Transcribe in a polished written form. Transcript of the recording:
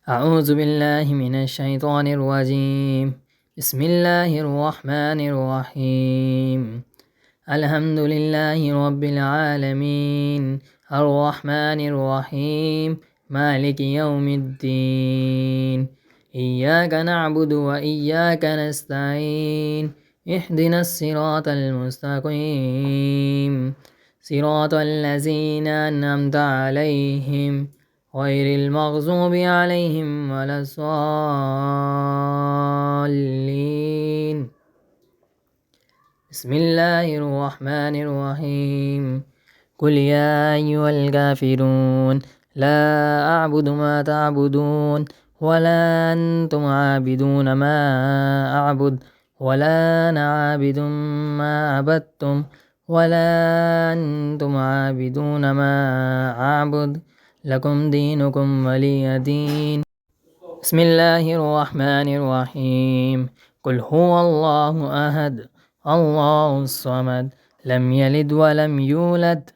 أعوذ بالله من الشيطان الرجيم. بسم الله الرحمن الرحيم. الحمد لله رب العالمين، الرحمن الرحيم، مالك يوم الدين. إياك نعبد وإياك نستعين، اهدنا الصراط المستقيم، صراط الذين أنعمت عليهم غير المغضوب عليهم ولا الضالين. بسم الله الرحمن الرحيم. قل يا أيها الكافرون لا أعبد ما تعبدون ولا أنتم عابدون ما أعبد ولا أنا عابد ما عبدتم ولا أنتم عابدون ما أعبد لكم دينكم ولي دين. بسم الله الرحمن الرحيم. قل هو الله أحد الله الصمد لم يلد ولم يولد